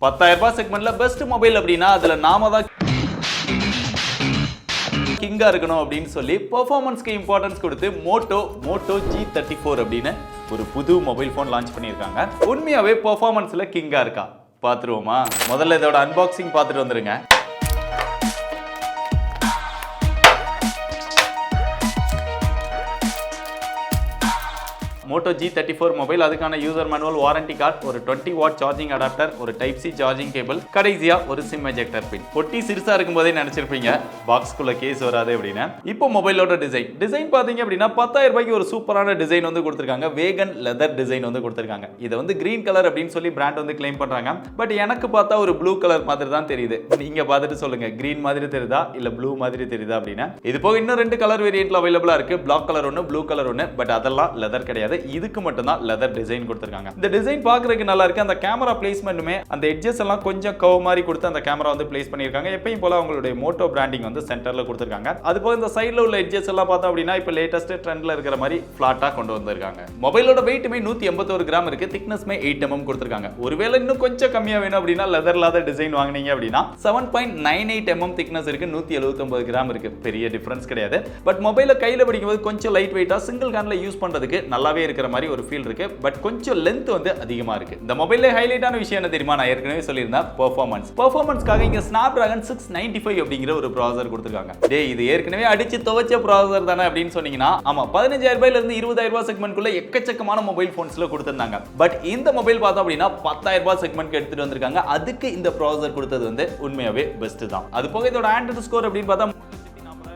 10,000 செக்மெண்ட்ல best mobile அப்படின்னா அதுல நாம தான் கிங்கா இருக்கணும் அப்படின்னு சொல்லி பெர்ஃபார்மன்ஸ்க்கு இம்பார்ட்டன்ஸ் கொடுத்து மோட்டோ G34 அப்படின்னு ஒரு புது மொபைல் போன் லான்ச் பண்ணியிருக்காங்க. உண்மையாவே பெர்ஃபார்மன்ஸ்ல கிங்கா இருக்கா பாத்துருவோமா? முதல்ல இதோட அன்பாக்சிங் பார்த்துட்டு வந்துருங்க. Moto G34 மொபைல், அதுக்கான யூசர் மேனுவல், வாரண்டி கார்டு, ஒரு 20 வாட் சார்ஜிங் அடாப்டர், ஒரு டைப் சி சார்ஜிங் கேபிள், கடைசியா ஒரு சிம் எஜெக்டர் பின். பொட்டி சிறுசா இருக்கும்போதே நினைச்சிருப்பீங்க பாக்ஸ்குள்ள கேஸ் வராது அப்படின்னு. இப்போ மொபைலோட டிசைன் பாத்தீங்க அப்படின்னா 10,000 ரூபாய்க்கு ஒரு சூப்பரான டிசைன் வந்து கொடுத்திருக்காங்க. வேகன் லெதர் டிசைன் வந்து கொடுத்திருக்காங்க. இது வந்து கிரீன் கலர் அப்படின்னு சொல்லி பிராண்ட் வந்து கிளைம் பண்றாங்க. பட் எனக்கு பார்த்தா ஒரு ப்ளூ கலர் மாதிரி தான் தெரியுது. நீங்க பார்த்துட்டு சொல்லுங்க, கிரீன் மாதிரி தெரியுதா இல்ல ப்ளூ மாதிரி தெரியுதா அப்படின்னு. இது போக இன்னும் 2 கலர் வேரியன்ட்ல அவைலபிளா இருக்கு. பிளாக் கலர் ஒன்னு, ப்ளூ கலர் ஒன்னு. பட் அதெல்லாம் லெதர் கிடையாது. இதுக்கு மட்டும் தான் லெதர் டிசைன் கொடுத்திருக்காங்க. இந்த டிசைன் பார்க்கிறதுக்கு நல்லா இருக்கு. அந்த கேமரா பிளேஸ்மென்ட்மே அந்த எட்ஜஸ் எல்லாம் கொஞ்சம் கர்வ் மாதிரி கொடுத்து அந்த கேமரா வந்து பிளேஸ் பண்ணிருக்காங்க. எப்பவும் போல அவங்களுடைய மோட்டோ பிராண்டிங் வந்து சென்டர்ல கொடுத்திருக்காங்க. அது போக இந்த சைடுல உள்ள எட்ஜஸ் எல்லாம் பார்த்தோம் அப்படின்னா இப்ப லேட்டஸ்ட் ட்ரெண்ட்ல இருக்கிற மாதிரி ஃபிளாட்டா கொண்டு வந்திருக்காங்க. மொபைலோட வெயிட்மே 181 கிராம் இருக்கு. திக்னஸ்மே 8 mm கொடுத்திருக்காங்க. ஒருவேளை இன்னும் கொஞ்சம் கம்மியா வேணும் அப்படின்னா லெதர் இல்லாத டிசைன் வாங்குனீங்க அப்படின்னா 7.98 mm திக்னஸ் இருக்கு. 179 கிராம் இருக்கு. பெரிய டிஃபரன்ஸ் கிடையாது. பட் மொபைல கையில பிடிக்கும்போது கொஞ்சம் லைட் வெயிட்டா சிங்கிள் ஹேண்ட்ல யூஸ் பண்றதுக்கு நல்லாவே இருக்கிற மாதிரி ஒரு ஃபீல் இருக்கு. பட் கொஞ்சம் லென்த் வந்து அதிகமா இருக்கு. இந்த மொபைல்ல ஹைலைட்டான விஷயம் என்ன தெரியுமா? நான் ஏற்கனவே சொல்லியிருந்தேன், பெர்ஃபார்மன்ஸ்க்காக இங்க Snapdragon 695 அப்படிங்கிற ஒரு ப்ராசஸர் கொடுத்திருக்காங்க. டேய், இது ஏற்கனவே அடிச்சு துவைச்ச ப்ராசஸர் தானே அப்படின்னு சொன்னீங்கன்னா, ஆமா, 15,000 ரூபாயில இருந்து 20,000 ரூபாய் செக்மெண்ட்குள்ள எக்கச்சக்கமான மொபைல் போன்ஸ்ல கொடுத்திருந்தாங்க. பட் இந்த மொபைல் பார்த்தோம் அப்படின்னா 10,000 ரூபாய் செக்மெண்ட்க்கு எடுத்துட்டு வந்திருக்காங்க. அதுக்கு இந்த ப்ராசஸர் கொடுத்தது வந்து உண்மையாவே பெஸ்ட் தான். அது போக இதோட ஆண்ட்ராய்டு ஸ்கோர் அப்படின்னு பார்த்தா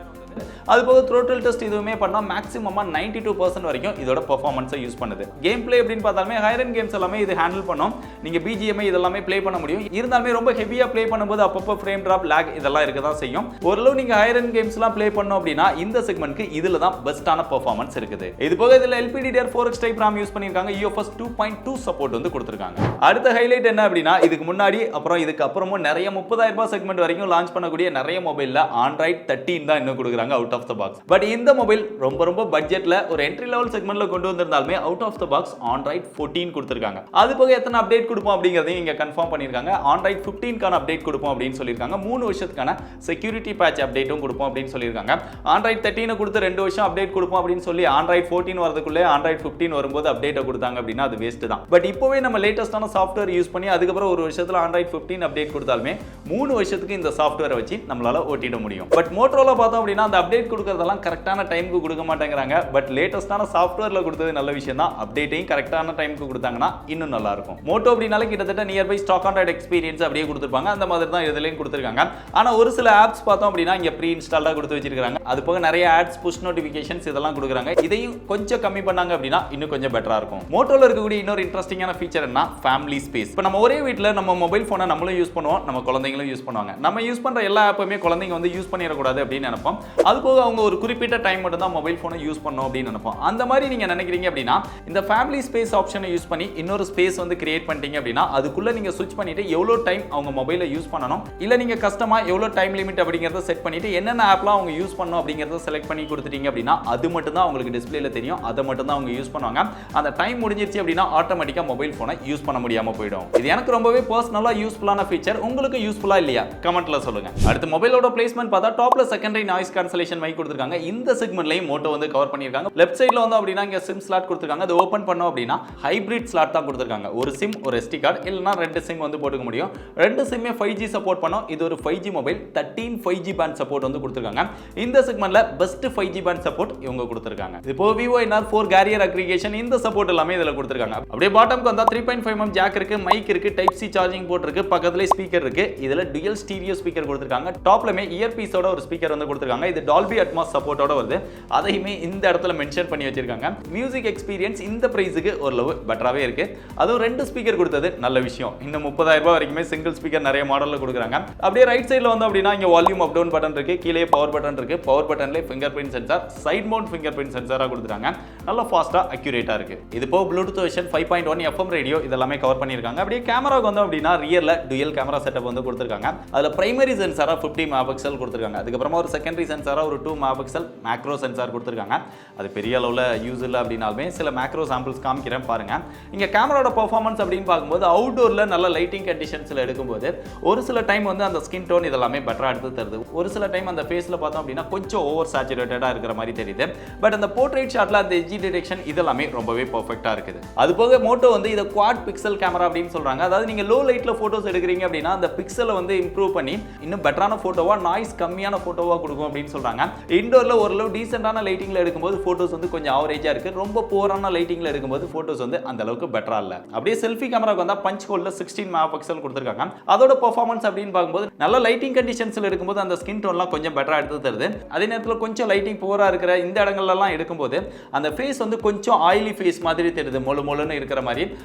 அது போக த்ரோட்டல் டெஸ்ட் இதுவுமே பண்ணா மேக்ஸிமமா 92% வரைக்கும் இதோட பெர்ஃபார்மன்ஸை யூஸ் பண்ணுது. கேம் பிளே அப்படின்னு பார்த்தாலுமே ஹையர் எண்ட் கேம்ஸ் எல்லாமே இது ஹேண்டில் பண்ணும். நீங்க பிஜிஎம்ஐ இதெல்லாமே ப்ளே பண்ண முடியும். இருந்தாலுமே ரொம்ப ஹெவியா ப்ளே பண்ணும்போது அப்பப்போ ஃப்ரேம் டிராப், லாக் இதெல்லாம் இருக்க தான் செய்யும். ஓரளவு நீங்க ஹையர் எண்ட் கேம்ஸ்லாம் ப்ளே பண்ணோம் அப்படின்னா இந்த செக்மெண்ட்க்கு இதுல தான் பெஸ்ட்டான பெர்ஃபார்மன்ஸ் இருக்குது. இது போக இதுல LPDDR4X டைப் RAM யூஸ் பண்ணிருக்காங்க. UFS 2.2 சப்போர்ட் வந்து கொடுத்திருக்காங்க. அடுத்த ஹைலைட் என்ன அப்படின்னா, இதுக்கு முன்னாடி அப்புறம் இதுக்கு அப்புறமும் நிறைய 30,000 ரூபாய் செக்மெண்ட் வரைக்கும் லான்ச் பண்ணக்கூடிய நிறைய மொபைல்ல Android 13 தான் இன்னும் கொடுக்குறாங்க out of the box. But இந்த மொபைல் ரொம்ப பட்ஜெட்ல ஒரு என்ட்ரி லெவல் செக்மெண்ட்ல கொண்டு வந்திருந்தாலுமே out of the box Android 14 கொடுத்திருக்காங்க. அது போக எத்தனை அப்டேட் கொடுப்போம் அப்படிங்கறதையும் இங்க கன்ஃபார்ம் பண்ணிருக்காங்க. Android 15 கான அப்டேட் கொடுப்போம் அப்படின்னு சொல்லிருக்காங்க. 3 வருஷத்துக்கான செக்யூரிட்டி பேட்ச் அப்டேட்டும் கொடுப்போம் அப்படின்னு சொல்லிருக்காங்க. Android 13 கொடுத்து 2 வருஷம் அப்டேட் கொடுப்போம் அப்படின்னு சொல்லி Android 14 வரதுக்குள்ளே Android 15 வரும்போது அப்டேட் கொடுத்தாங்க அப்படின்னா அது வேஸ்ட் தான். பட் இப்போவே நம்ம லேட்டஸ்டான சாஃப்ட்வேர் யூஸ் பண்ணி அதுக்கப்புறம் ஒரு வருஷத்துல Android 15 அப்டேட் கொடுத்தாலுமே 3 வருஷத்துக்கு இந்த சாஃப்ட்வேரை வச்சு நம்மளால ஓட்டிட முடியும். பட் மோட்டோரோலா பார்த்தோம் அப்படின்னா அந்த அப்டேட் கொடுக்கறதெல்லாம் கரெக்டான டைமுக்கு கொடுக்க மாட்டேங்கிறாங்க. பட் லேட்டஸ்டான சாஃப்ட்வேர்ல கொடுத்தது நல்ல விஷயம் தான். அப்டேட்டையும் கரெக்டான டைமுக்கு கொடுத்தாங்கன்னா இன்னும் நல்லா இருக்கும். மோட்டோ அப்படினாலே கிட்டத்தட்ட நியர்பை ஸ்டாக் ஆண்ட்ராய்டு எக்ஸ்பீரியன்ஸ் அப்படியே கொடுத்திருப்பாங்க. அந்த மாதிரி தான் இதுலயும் கொடுத்திருக்காங்க. ஆனா ஒரு சில ஆப்ஸ் பார்த்தோம் அப்படின்னா இங்க ப்ரீ இன்ஸ்டால்டா கொடுத்து வச்சிருக்காங்க. அது போக நிறைய ஆட்ஸ், புஷ் நோட்டிஃபிகேஷன்ஸ் இதெல்லாம் கொடுக்குறாங்க. இதையும் கொஞ்சம் கம்மி பண்ணாங்க அப்படின்னா இன்னும் கொஞ்சம் பெட்டரா இருக்கும். மோட்டோல இருக்கக்கூடிய இன்னொரு இன்ட்ரெஸ்டிங்கான ஃபீச்சர் என்ன, ஃபேமிலி ஸ்பேஸ். இப்போ நம்ம ஒரே வீட்டில் நம்ம மொபைல் போனை நம்மளும் யூஸ் பண்ணுவோம், நம்ம குழந்தைங்களும் யூஸ் பண்ணுவாங்க. நம்ம யூஸ் பண்ற எல்லா ஆப்புமே குழந்தைங்க வந்து யூஸ் பண்ணிடக்கூடாது அப்படின்னு நினைப்போம். அது போக அவங்க ஒரு குறிப்பிட்ட டைம் மட்டும் தான் மொபைல் போனை யூஸ் பண்ணணும் அப்படின்னு நினைப்போம். அந்த மாதிரி நீங்க நினைக்கிறீங்க அப்படின்னா இந்த ஃபேமிலி ஸ்பேஸ் ஆப்ஷனை யூஸ் பண்ணி இன்னொரு ஸ்பேஸ் வந்து கிரியேட் பண்ணிட்டீங்க அப்படின்னா அதுக்குள்ள நீங்க ஸ்விட்ச் பண்ணிட்டு எவ்வளவு டைம் அவங்க மொபைலை யூஸ் பண்ணணும், இல்ல நீங்க கஸ்டமா எவ்வளவு டைம் லிமிட் அப்படிங்கறத செட் பண்ணிட்டு என்னென்ன ஆப்லாம் அவங்க யூஸ் பண்ணணும் அப்படிங்கறத செலக்ட் பண்ணி கொடுத்துட்டீங்க அப்படின்னா அது மட்டும் தான் உங்களுக்கு டிஸ்ப்ளேல தெரியும். அதை மட்டும் தான் அவங்க யூஸ் பண்ணுவாங்க. அந்த டைம் முடிஞ்சிருச்சு அப்படின்னா ஆட்டோமேட்டிக்கா மொபைல் போனை யூஸ் பண்ண முடியாம போயிடும். இது எனக்கு ரொம்பவே பர்சனலா யூஸ்ஃபுல்லான ஃபீச்சர். உங்களுக்கு யூஸ்ஃபுல்லா இல்லையா கமெண்ட்ல சொல்லுங்க. அடுத்து மொபைலோட பிளேஸ்மென்ட் பார்த்தா டாப்ல செகண்டரி நாய்ஸ் கேன்சலேஷன் மைக் கொடுத்திருக்காங்க. இந்த செக்மெண்ட்லயும் மோட்டோ வந்து கவர் பண்ணிருக்காங்க. லெஃப்ட் சைடுல வந்து அப்படினா இங்க சிம் ஸ்லாட் கொடுத்திருக்காங்க. அது ஓபன் பண்ணோம் அப்படினா ஹைபிரிட் ஸ்லாட் தான் கொடுத்திருக்காங்க. ஒரு சிம், ஒரு SD கார்டு, இல்லனா 2 சிம் வந்து போட்டுக்க முடியும். 2 சிம்மே 5G சப்போர்ட் பண்ணும். இது ஒரு 5G mobile. 13 5G pant support வந்து கொடுத்திருக்காங்க. இந்த செக்மெண்ட்ல பெஸ்ட் 5G பேண்ட் சப்போர்ட் இவங்க கொடுத்திருக்காங்க. இப்போ Vivo NR4 கேரியர் அக்ரிகேஷன் இந்த சப்போர்ட் எல்லாமே இதல கொடுத்திருக்காங்க. அப்படியே பாட்டம்க்கு வந்தா 3.5 mm ஜாக் இருக்கு, மைக் இருக்கு, டைப் சி சார்ஜிங் போர்ட் இருக்கு, பக்கத்துலயே ஸ்பீக்கர் இருக்கு. இதுல டுயல் ஸ்டீரியோ ஸ்பீக்கர் கொடுத்திருக்காங்க. டாப்லமே இயர் பீஸோட ஒரு ஸ்பீக்கர் வந்து கொடுத்திருக்காங்க. இது டால்பி அட்மாஸ் சப்போர்ட்டோட வருது. அதையுமே இந்த இடத்துல மென்ஷன் பண்ணி வச்சிருக்காங்க. மியூசிக் எக்ஸ்பீரியன்ஸ் இந்த பிரைஸுக்கு ஓரளவு பெட்டராவே இருக்கு. அதுவும் 2 ஸ்பீக்கர் கொடுத்தது நல்ல விஷயம். இன்னும் 30,000 ரூபாய் வரைக்குமே சிங்கிள் ஸ்பீக்கர் நிறைய மாடல்ல கொடுக்குறாங்க. அப்படியே ரைட் சைடுல வந்து அப்படினா இங்க வால்யூம் அப் டவுன் பட்டன் இருக்கு, கீழே பவர் பட்டன் இருக்கு. பவர் பட்டன்ல fingerprint sensor, side mount fingerprint சென்சாரா கொடுத்துட்டாங்க. நல்லா ஃபாஸ்டா அக்யூரேட்டா இருக்கு. இது போ ப்ளூடூத் வெர்ஷன் 5.1 FM ரேடியோ இதெல்லாம் கவர் பண்ணிருக்காங்க. அப்படியே கேமராக்கு வந்து அப்படினா ரியர்ல டுயல் கேமரா செட்டப் வந்து கொடுத்திருக்காங்க. அதுல பிரைமரி சென்சாரா 50 மெகாபிக்சல் கொடுத்திருக்காங்க. அதுக்கு அப்புறமா ஒரு செகண்டரி சென்சாரா ஒரு 2 மெகாபிக்சல் மேக்ரோ சென்சார் கொடுத்துருக்காங்க. அது பெரிய அளவில் யூஸ் இல்லை அப்படின்னாலுமே சில மேக்ரோ சாம்பிள்ஸ் காமிக்கிறேன் பாருங்க. இங்கே கேமராவோட பர்ஃபார்மன்ஸ் அப்படின்னு பார்க்கும்போது அவுட்டோரில் நல்ல லைட்டிங் கண்டிஷன்ஸில் எடுக்கும்போது ஒரு சில டைம் வந்து அந்த ஸ்கின் டோன் இதெல்லாமே பெட்டராக எடுத்து தருது. ஒரு சில டைம் அந்த ஃபேஸில் பார்த்தோம் அப்படின்னா கொஞ்சம் ஓவர் சேச்சுரேட்டடாக இருக்கிற மாதிரி தெரியுது. பட் அந்த போர்ட்ரேட் ஷாட்டில் அந்த எட்ஜ் டிடெக்ஷன் இதெல்லாமே ரொம்பவே பர்ஃபெக்டாக இருக்குது. அது போக மோட்டோ வந்து இதை குவாட் பிக்சல் கேமரா அப்படின்னு சொல்கிறாங்க. அதாவது நீங்கள் லோ லைட்டில் ஃபோட்டோஸ் எடுக்கிறீங்க அப்படின்னா அந்த பிக்சலை வந்து இம்ப்ரூவ் பண்ணி இன்னும் பெட்டரான ஃபோட்டோவா நாய்ஸ் கம்மியான ஃபோட்டோவா கொடுக்கும் அப்படின்னு சொல்கிறாங்க. இண்டோரில் ஓரளவு டீசெண்டான லைட்டிங்கில் எடுக்கும்போது ஃபோட்டோஸ் வந்து கொஞ்சம் ஆவரேஜாக இருக்குது. ரொம்ப போரான லைட்டிங்கில் எடுக்கும்போது ஃபோட்டோஸ் வந்து அந்த அளவுக்கு பெட்டராக இல்லை. அப்படியே செல்ஃபி கேமராவுக்கு வந்தால் பஞ்ச் ஹோலில் 16 மெகாபிக்சல் கொடுத்துருக்காங்க. அதோட பர்ஃபார்மன்ஸ் அப்படின்னு பார்க்கும்போது நல்ல லைட்டிங் கண்டிஷன்ஸில் எடுக்கும்போது அந்த ஸ்கின் டோன்லாம் கொஞ்சம் பெட்டராக எடுத்து தருது. அதே நேரத்தில் கொஞ்சம் லைட்டிங் போராக இருக்கிற இந்த இடங்கள்லாம் எடுக்கும்போது அந்த ஃபேஸ் வந்து கொஞ்சம் ஆயிலி ஃபேஸ் மாதிரி தெரியுது, மொழு மொழுன்னு இருக்கிற மாதிரி.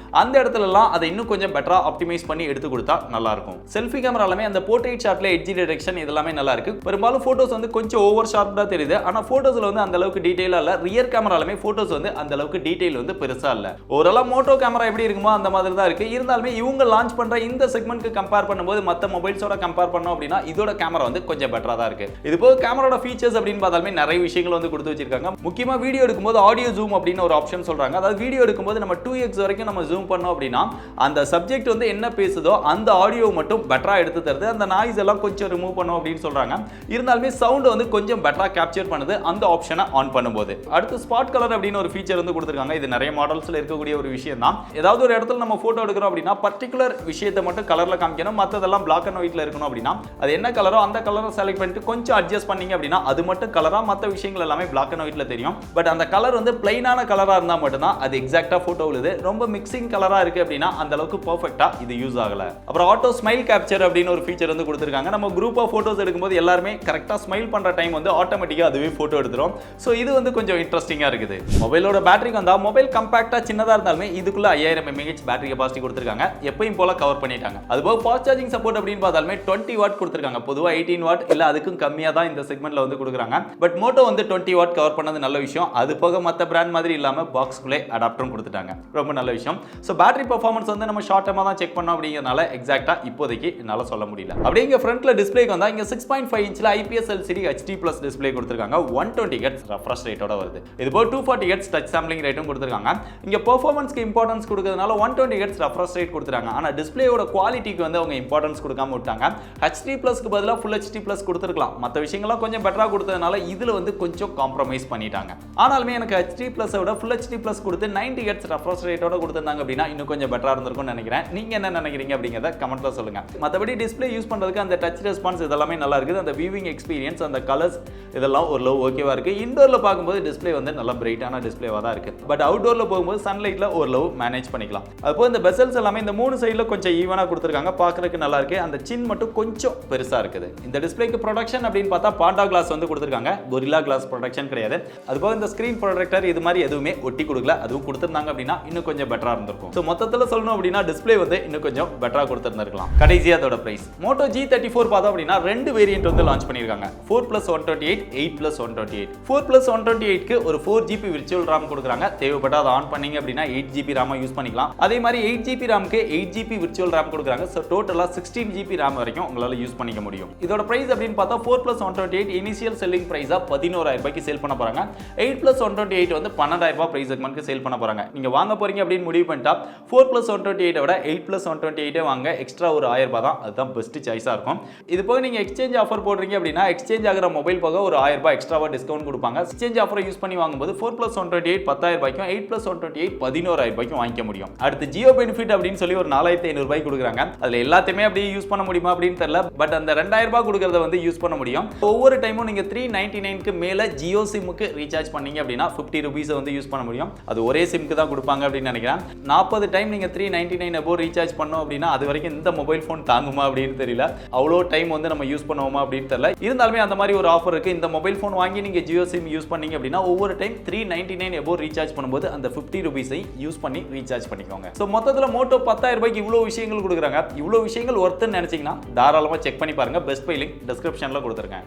அந்த இடத்துலலாம் அதை இன்னும் கொஞ்சம் பெட்டராக ஆப்டிமைஸ் பண்ணி எடுத்து கொடுத்தா நல்லா இருக்கும். செல்ஃபி கேமராலுமே அந்த போர்ட்ரேட் ஷாட்ல எட்ஜ் டிடெக்ஷன் இதெல்லாமே நல்லா இருக்கு. பெரும்பாலும் போட்டோஸ் வந்து கொஞ்சம் ஓவர் ஷார்ப்டா தெரியுது. ஆனா போட்டோஸ்ல வந்து அந்த அளவுக்கு டீடைலா இல்ல. ரியர் கேமராலுமே போட்டோஸ் வந்து அந்த அளவுக்கு டீடைல் வந்து பெருசா இல்ல. ஓரளவு மோட்டோ கேமரா எப்படி இருக்குமோ அந்த மாதிரி தான் இருக்கு. இருந்தாலுமே இவங்க லான்ச் பண்ற இந்த செக்மெண்ட்க்கு கம்பேர் பண்ணும்போது மத்த மொபைல்ஸோட கம்பேர் பண்ணோம் அப்படின்னா இதோட கேமரா வந்து கொஞ்சம் பெட்டரா தான் இருக்கு. இது போக கேமராவோட ஃபீச்சர்ஸ் அப்படின்னு பார்த்தாலுமே நிறைய விஷயங்கள் வந்து கொடுத்து வச்சிருக்காங்க. முக்கியமா வீடியோ எடுக்கும்போது ஆடியோ ஜூம் அப்படின்னு ஒரு ஆப்ஷன் சொல்றாங்க. அதாவது வீடியோ எடுக்கும்போது நம்ம 2x வரைக்கும் நம்ம ஜூம் பண்ணோம் அப்படின்னா அந்த சப்ஜெக்ட் வந்து என்ன பேசுதோ அந்த ஆடியோ மட்டும் பெட்டரா எடுத்து தருது. அந்த நாய்ஸ் எல்லாம் கொஞ்சம் ரிமூவ் பண்ணோம் அப்படின்னு சொல்றாங்க. இருந்தாலுமே சவுண்ட் வந்து கொஞ்சம் பெட்டரா கேப்சர் பண்ணுது அந்த ஆப்ஷனை ஆன் பண்ணும்போது. அடுத்து ஸ்பாட் கலர் அப்படின்னு ஒரு ஃபீச்சர் வந்து கொடுத்திருக்காங்க. இது நிறைய மாடல்ஸ்ல இருக்கக்கூடிய ஒரு விஷயம் தான். ஏதாவது ஒரு இடத்துல நம்ம போட்டோ எடுக்கிறோம் அப்படின்னா பர்టిక్యులர் விஷயத்தை மட்டும் கலர்ல காமிக்கணும், மத்ததெல்லாம் பிளாக் அண்ட் ஒயிட்ல இருக்கணும் அப்படின்னா அது என்ன கலரோ அந்த கலரை செலக்ட் பண்ணிட்டு கொஞ்சம் அட்ஜஸ்ட் பண்ணீங்க அப்படின்னா அது மட்டும் கலரா, மற்ற விஷயங்கள் எல்லாமே பிளாக் அண்ட் ஒயிட்ல தெரியும். பட் அந்த கலர் வந்து பிளைனான கலரா இருந்தா மட்டும் தான் அது எக்ஸாக்ட்டா போட்டோ விழுது. ரொம்ப மிக்சிங் கலரா இருக்கு அப்படின்னா அந்த அளவுக்கு பெர்ஃபெக்ட்டா இது யூஸ் ஆகல. அப்புறம் ஆட்டோ ஸ்மைல் கேப்சர் அப்படின்னு ஒரு ஃபீச்சர் வந்து கொடுத்திருக்காங்க. நம்ம குரூப்பா போட்டோஸ் எடுக்கும்போது எல்லாரும் கரெக்ட்டா ஸ்மைல் பண்ற டைம் வந்து ஆட்டோமேட்டிக்கா அதுவே போட்டோ எடுத்துரும். சோ இது வந்து கொஞ்சம் இன்ட்ரஸ்டிங்கா இருக்குது. மொபைலோட பேட்டரிக்கு வந்தா மொபைல் கம்பாக்ட்டா சின்னதா இருந்தாலுமே இதுக்குள்ள 5000 mAh பேட்டரி கெபாசிட்டி கொடுத்திருக்காங்க. எப்பவும் போல கவர் பண்ணிட்டாங்க. அதுபோக ஃபாஸ்ட் சார்ஜிங் சப்போர்ட் அப்படின்னு பார்த்தாலுமே 20 வாட் கொடுத்திருக்காங்க. பொதுவா 18 வாட் இல்ல அதுக்கும் கம்மியா தான் இந்த செக்மெண்ட்ல வந்து கொடுக்குறாங்க. பட் மோட்டோ வந்து 20 வாட் கவர் பண்ணது நல்ல விஷயம். அது போக மத்த பிராண்ட் மாதிரி இல்லாம பாக்ஸ்க்குள்ளே அடாப்டரும் கொடுத்துட்டாங்க. ரொம்ப நல்ல விஷயம். சோ பேட்டரி பெர்ஃபார்மன்ஸ் வந்து நம்ம ஷார்ட் டர்மா தான் செக் பண்ணோம் அப்படிங்கறனால எக்ஸாக்ட்டா இப்போதைக்கு என்னால சொல்ல முடியல. அப்படியே இங்க ஃப்ரண்ட்ல டிஸ்ப்ளேக்கு வந்தா இங்க 6.5 இன்ச்ல IPS LCD HD+ டிஸ்ப்ளே கொடுத்திருக்காங்க. 120 Hz ரெஃப்ரெஷ் ரேட்டோட வருது. இது போக 240 Hz டச் சாம்பிளிங் ரேட்டும் கொடுத்திருக்காங்க. இங்க பெர்ஃபார்மன்ஸ்க்கு இம்பார்ட்டன்ஸ் கொடுக்கிறதுனால 120 Hz ரெஃப்ரெஷ் ரேட் கொடுத்திருக்காங்க. ஆனா டிஸ்ப்ளேயோட குவாலிட்டிக்கு வந்து அவங்க இம்பார்ட்டன்ஸ் கொடுக்காம விட்டாங்க. HD+க்கு பதிலா Full HD+ கொடுத்திருக்கலாம். மத்த விஷயங்கள்லாம் கொஞ்சம் பெட்டரா கொடுத்ததனால இதுல வந்து கொஞ்சம் காம்ப்ரமைஸ் பண்ணிட்டாங்க. ஆனாலுமே எனக்கு HD+ விட Full HD+ கொடுத்து 90 Hz ரெஃப்ரெஷ் ரேட்டோட கொடுத்திருந்தாங்க அப்படினா இன்னும் கொஞ்சம் பெட்டரா இருந்திருக்கும்னு நினைக்கிறேன். நீங்க என்ன நினைக்கிறீங்க அப்படிங்கறத கமெண்ட்ல சொல்லுங்க. மத்தபடி டிஸ்ப்ளே யூஸ் பண்றதுக்கு அந்த டச் ரெஸ்பான்ஸ் இதெல்லாம் நல்லா இருக்குது. அந்த வியூவிங் எக்ஸ்பீரியன்ஸ், அந்த கலர்ஸ் இதெல்லாம் ஒரு லவ் ஓகேவா இருக்கு. இன்டோர்ல பாக்கும்போது டிஸ்ப்ளே வந்து நல்ல பிரைட்டான டிஸ்ப்ளேவா தான் இருக்கு. பட் அவுட்டோர்ல போகும்போது சன்லைட்ல ஒரு லவ் மேனேஜ் பண்ணிக்கலாம். அதுபோல இந்த பெசல்ஸ் எல்லாமே இந்த மூணு சைடுல கொஞ்சம் ஈவனா கொடுத்திருக்காங்க. பார்க்கிறதுக்கு நல்லா இருக்கு. அந்த சின் மட்டும் கொஞ்சம் பெருசா இருக்குது. இந்த டிஸ்ப்ளேக்கு ப்ரொடக்ஷன் அப்படின்னு பார்த்தா பாண்டா கிளாஸ் வந்து கொடுத்திருக்காங்க. கொரில்லா கிளாஸ் ப்ரொடக்ஷன் கிடையாது. அதுபோக இந்த ஸ்கிரீன் ப்ரொடெக்டர் இது மாதிரி எதுவுமே ஒட்டி கொடுக்கல. அதுவும் கொடுத்திருந்தாங்க அப்படின்னா இன்னும் கொஞ்சம் பெட்டரா இருந்திருக்கும். சோ மொத்தத்துல சொல்லணும் அப்படின்னா டிஸ்ப்ளே வந்து இன்னும் கொஞ்சம் பெட்டரா கொடுத்திருந்திருக்கலாம். கடைசியா அதோட பிரைஸ் Moto G34 பார்த்தோம் அப்படின்னா ரெண்டு வேரியன்ட் வந்து லான்ச் பண்ணிருக்காங்க. 4+128, 8+128. 4+128 க்கு ஒரு 4GB virtual RAM கொடுக்குறாங்க. தேவைப்பட்டா அதை ஆன் பண்ணீங்க அப்படின்னா 8GB RAM யூஸ் பண்ணிக்கலாம். அதே மாதிரி 8GB RAM க்கு 8GB virtual RAM கொடுக்குறாங்க. சோ டோட்டலா 16GB RAM வரைக்கும் உங்களால யூஸ் பண்ணிக்க முடியும். இதோட பிரைஸ் அப்படின்னு பார்த்தா 4+128 இனிஷியல் செல்லிங் பிரைஸா 11000 ரூபாய்க்கு சேல் பண்ண போறாங்க. 8+128 வந்து 12000 ரூபாய் பிரைஸ் செக்மெண்ட்க்கு சேல் பண்ண போறாங்க. நீங்க வாங்க போறீங்க அப்படின்னு முடிவு பண்ணிட்டா 4+128 விட 8+128 வாங்க எக்ஸ்ட்ரா ஒரு 1000 ரூபாய் தான். அதுதான் பெஸ்ட் சாய்ஸா இருக்கும். இது போக நீங்க எக்ஸ்சேஞ்ச் ஆஃபர் போடுறீங்க அப்படின்னா எக்ஸ்சேஞ்ச் ஆகிற மொபைல் போக ஒரு 1000 ரூபாய் எக்ஸ்ட்ராவா டிஸ்கவுண்ட் கொடுப்பாங்க. எக்ஸ்சேஞ்ச் ஆஃபர் யூஸ் பண்ணி வாங்கும்போது 4+128 10000 ரூபாய்க்கும் 8+128 11000 ரூபாய்க்கும் வாங்கிக்க முடியும். அடுத்து ஜியோ பெனிஃபிட் அப்படின்னு சொல்லி ஒரு 4500 ரூபாய் கொடுக்குறாங்க. அதுல எல்லாத்தையுமே அப்படியே யூஸ் பண்ண முடியுமா அப்படின்னு தெரியல. பட் அந்த 2000 ரூபாய் கொடுக்கறத வந்து யூஸ் பண்ண முடியும். ஒவ்வொரு டைமும் நீங்க 399 க்கு மேல ஜியோ சிம்முக்கு ரீசார்ஜ் பண்ணீங்க அப்படின்னா 50 ரூபீஸ் வந்து யூஸ் பண்ண முடியும். அது ஒரே சிம்க்கு தான் கொடுப்பாங்க அப்படின்னு நினைக்கிறேன். 40 டைம் நீங்க 399 above ரீசார்ஜ் பண்ணோம் அப்படின்னா அது வரைக்கும் இந்த மொபைல் போன் தாங்குமா அப்படின்னு தெரியல. அவ்வளோ டைம் வந்து நம்ம யூஸ் பண்ணுவோமா அப்படின்னு தெரியல. இருந்தாலுமே அந்த மாதிரி ஒரு ஆஃபர் இருக்கு. இந்த மொபைல் போன் வாங்கி நீங்க ஜியோ சிம் யூஸ் பண்ணீங்க அப்படின்னா ஒவ்வொரு டைம் 399 above ரீசார்ஜ் பண்ணும்போது அந்த 50 ரூபீஸை யூஸ் பண்ணி ரீசார்ஜ் பண்ணிக்கோங்க. ஸோ மொத்தத்தில் மோட்டோ 10000 ரூபாய்க்கு இவ்வளோ விஷயங்கள் கொடுக்குறாங்க. இவ்வளோ விஷயங்கள் ஒர்த்துன்னு நினைச்சீங்கன்னா தாராளமாக செக் பண்ணி பாருங்க. பெஸ்ட் பை லிங்க் டிஸ்கிரிப்ஷன்ல கொடுத்துருக்கேன்.